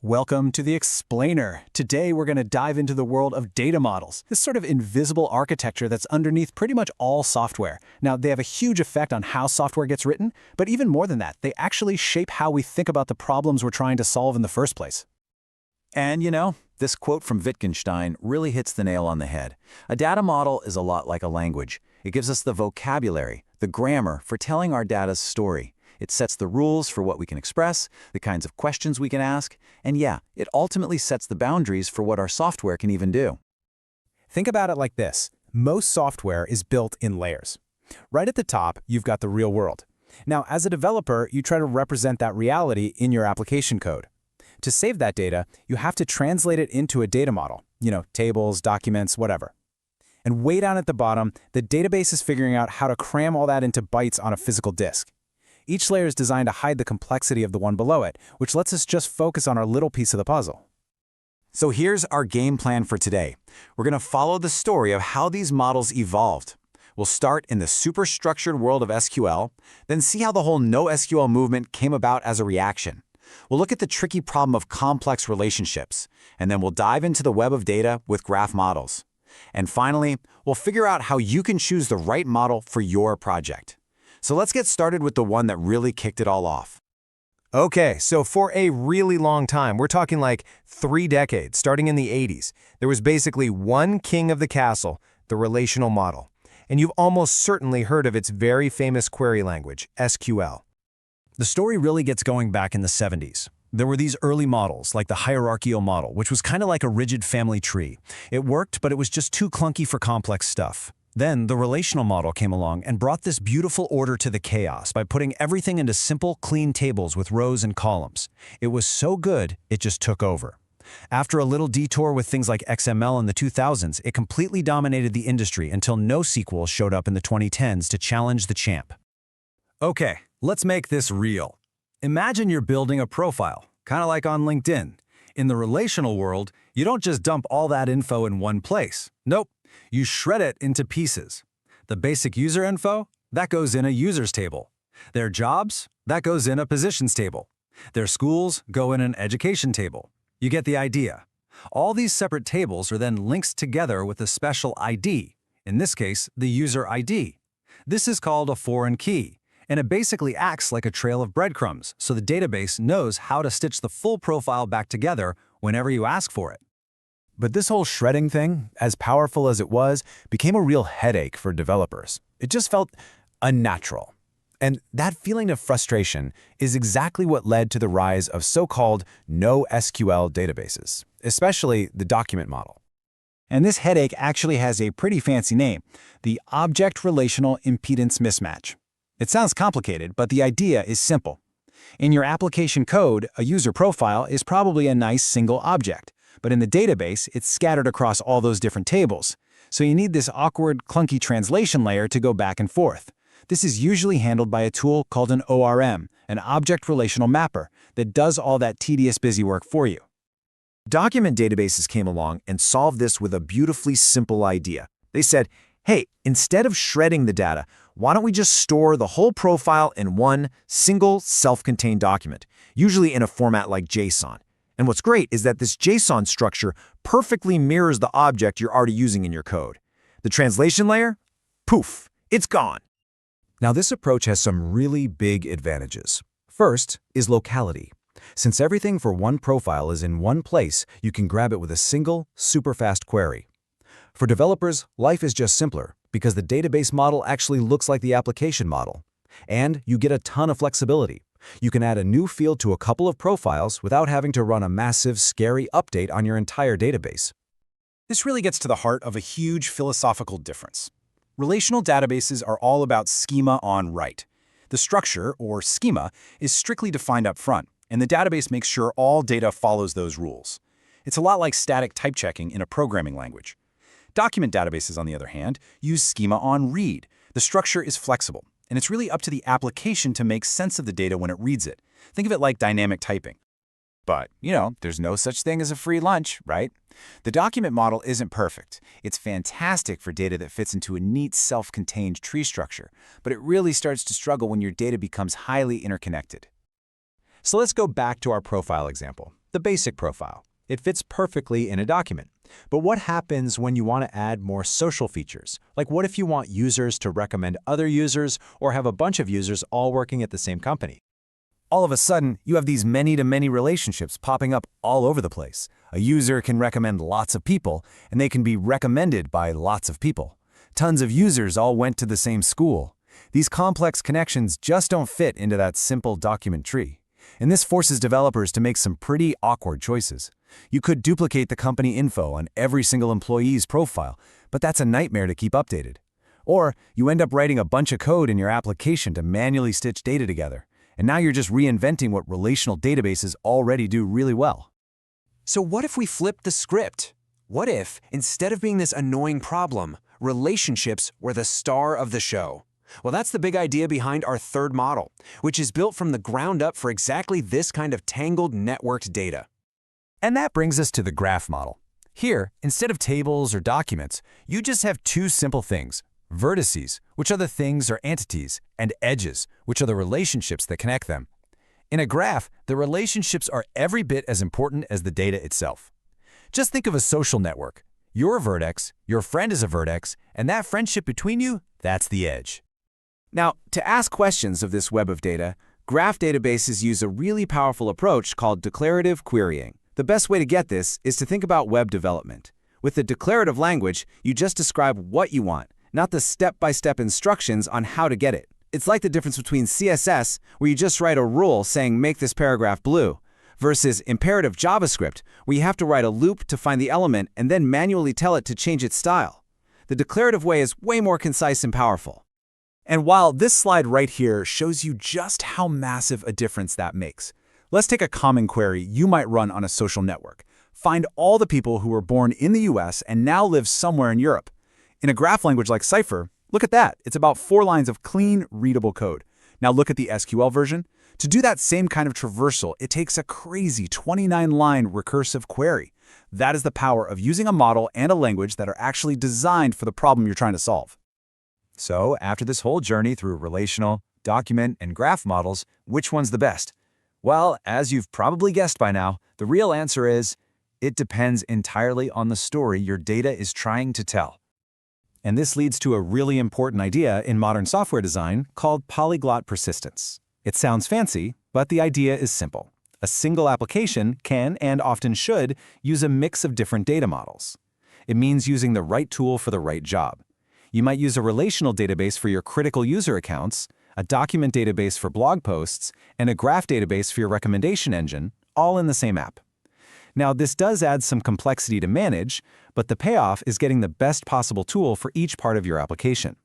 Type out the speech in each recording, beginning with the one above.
Welcome to the Explainer. Today we're going to dive into the world of data models, this sort of invisible architecture that's underneath pretty much all software. Now, they have a huge effect on how software gets written, but even more than that, they actually shape how we think about the problems we're trying to solve in the first place. And this quote from Wittgenstein really hits the nail on the head. A data model is a lot like a language. It gives us the vocabulary, the grammar for telling our data's story. It sets the rules for what we can express, the kinds of questions we can ask, and yeah, it ultimately sets the boundaries for what our software can even do. Think about it like this. Most software is built in layers. Right at the top, you've got the real world. Now, as a developer, you try to represent that reality in your application code. To save that data, you have to translate it into a data model, tables, documents, whatever. And way down at the bottom, the database is figuring out how to cram all that into bytes on a physical disk. Each layer is designed to hide the complexity of the one below it, which lets us just focus on our little piece of the puzzle. So here's our game plan for today. We're going to follow the story of how these models evolved. We'll start in the superstructured world of SQL, then see how the whole NoSQL movement came about as a reaction. We'll look at the tricky problem of complex relationships, and then we'll dive into the web of data with graph models. And finally, we'll figure out how you can choose the right model for your project. So let's get started with the one that really kicked it all off. Okay, so for a really long time, we're talking like 3 decades, starting in the 80s, there was basically one king of the castle, the relational model. And you've almost certainly heard of its very famous query language, SQL. The story really gets going back in the 70s. There were these early models, like the hierarchical model, which was kind of like a rigid family tree. It worked, but it was just too clunky for complex stuff. Then the relational model came along and brought this beautiful order to the chaos by putting everything into simple, clean tables with rows and columns. It was so good, it just took over. After a little detour with things like XML in the 2000s, it completely dominated the industry until NoSQL showed up in the 2010s to challenge the champ. Okay, let's make this real. Imagine you're building a profile, kind of like on LinkedIn. In the relational world, you don't just dump all that info in one place. Nope. You shred it into pieces. The basic user info, that goes in a users table. Their jobs, that goes in a positions table. Their schools go in an education table. You get the idea. All these separate tables are then linked together with a special ID, in this case, the user ID. This is called a foreign key, and it basically acts like a trail of breadcrumbs, so the database knows how to stitch the full profile back together whenever you ask for it. But this whole shredding thing, as powerful as it was, became a real headache for developers. It just felt unnatural. And that feeling of frustration is exactly what led to the rise of so-called NoSQL databases, especially the document model. And this headache actually has a pretty fancy name, the Object Relational Impedance Mismatch. It sounds complicated, but the idea is simple. In your application code, a user profile is probably a nice single object. But in the database, it's scattered across all those different tables. So you need this awkward, clunky translation layer to go back and forth. This is usually handled by a tool called an ORM, an Object Relational Mapper, that does all that tedious busy work for you. Document databases came along and solved this with a beautifully simple idea. They said, hey, instead of shredding the data, why don't we just store the whole profile in one single self-contained document, usually in a format like JSON. And what's great is that this JSON structure perfectly mirrors the object you're already using in your code. The translation layer? Poof, it's gone. Now this approach has some really big advantages. First is locality. Since everything for one profile is in one place, you can grab it with a single, super-fast query. For developers, life is just simpler because the database model actually looks like the application model. And you get a ton of flexibility. You can add a new field to a couple of profiles without having to run a massive, scary update on your entire database. This really gets to the heart of a huge philosophical difference. Relational databases are all about schema on write. The structure, or schema, is strictly defined up front, and the database makes sure all data follows those rules. It's a lot like static type checking in a programming language. Document databases, on the other hand, use schema on read. The structure is flexible, and it's really up to the application to make sense of the data when it reads it. Think of it like dynamic typing. But, there's no such thing as a free lunch, right? The document model isn't perfect. It's fantastic for data that fits into a neat, self-contained tree structure, but it really starts to struggle when your data becomes highly interconnected. So let's go back to our profile example. the basic profile. It fits perfectly in a document. But what happens when you want to add more social features? Like what if you want users to recommend other users or have a bunch of users all working at the same company? All of a sudden, you have these many-to-many relationships popping up all over the place. A user can recommend lots of people, and they can be recommended by lots of people. Tons of users all went to the same school. These complex connections just don't fit into that simple document tree. And this forces developers to make some pretty awkward choices. You could duplicate the company info on every single employee's profile, but that's a nightmare to keep updated. Or you end up writing a bunch of code in your application to manually stitch data together. And now you're just reinventing what relational databases already do really well. So what if we flip the script? What if, instead of being this annoying problem, relationships were the star of the show? Well, that's the big idea behind our third model, which is built from the ground up for exactly this kind of tangled networked data. And that brings us to the graph model. Here, instead of tables or documents, you just have two simple things: vertices, which are the things or entities, and edges, which are the relationships that connect them. In a graph, the relationships are every bit as important as the data itself. Just think of a social network. You're a vertex, your friend is a vertex, and that friendship between you, that's the edge. Now, to ask questions of this web of data, graph databases use a really powerful approach called declarative querying. The best way to get this is to think about web development. With the declarative language, you just describe what you want, not the step-by-step instructions on how to get it. It's like the difference between CSS, where you just write a rule saying make this paragraph blue, versus imperative JavaScript, where you have to write a loop to find the element and then manually tell it to change its style. The declarative way is way more concise and powerful. And while this slide right here shows you just how massive a difference that makes, let's take a common query you might run on a social network. Find all the people who were born in the US and now live somewhere in Europe. In a graph language like Cypher, look at that. It's about 4 lines of clean, readable code. Now look at the SQL version. To do that same kind of traversal, it takes a crazy 29-line recursive query. That is the power of using a model and a language that are actually designed for the problem you're trying to solve. So, after this whole journey through relational, document, and graph models, which one's the best? Well, as you've probably guessed by now, the real answer is, it depends entirely on the story your data is trying to tell. And this leads to a really important idea in modern software design called polyglot persistence. It sounds fancy, but the idea is simple. A single application can, and often should, use a mix of different data models. It means using the right tool for the right job. You might use a relational database for your critical user accounts, a document database for blog posts, and a graph database for your recommendation engine, all in the same app. Now, this does add some complexity to manage, but the payoff is getting the best possible tool for each part of your application.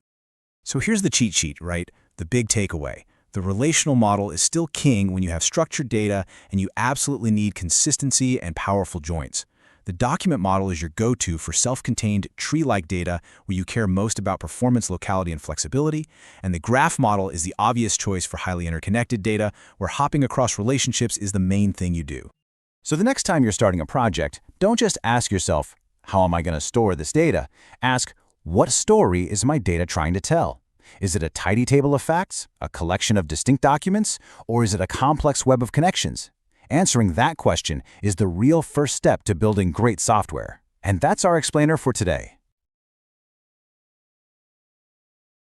So here's the cheat sheet, right? The big takeaway. The relational model is still king when you have structured data and you absolutely need consistency and powerful joins. The document model is your go-to for self-contained, tree-like data where you care most about performance, locality, and flexibility, and the graph model is the obvious choice for highly interconnected data where hopping across relationships is the main thing you do. So the next time you're starting a project, don't just ask yourself, how am I going to store this data? Ask, what story is my data trying to tell? Is it a tidy table of facts, a collection of distinct documents, or is it a complex web of connections? Answering that question is the real first step to building great software. And that's our explainer for today.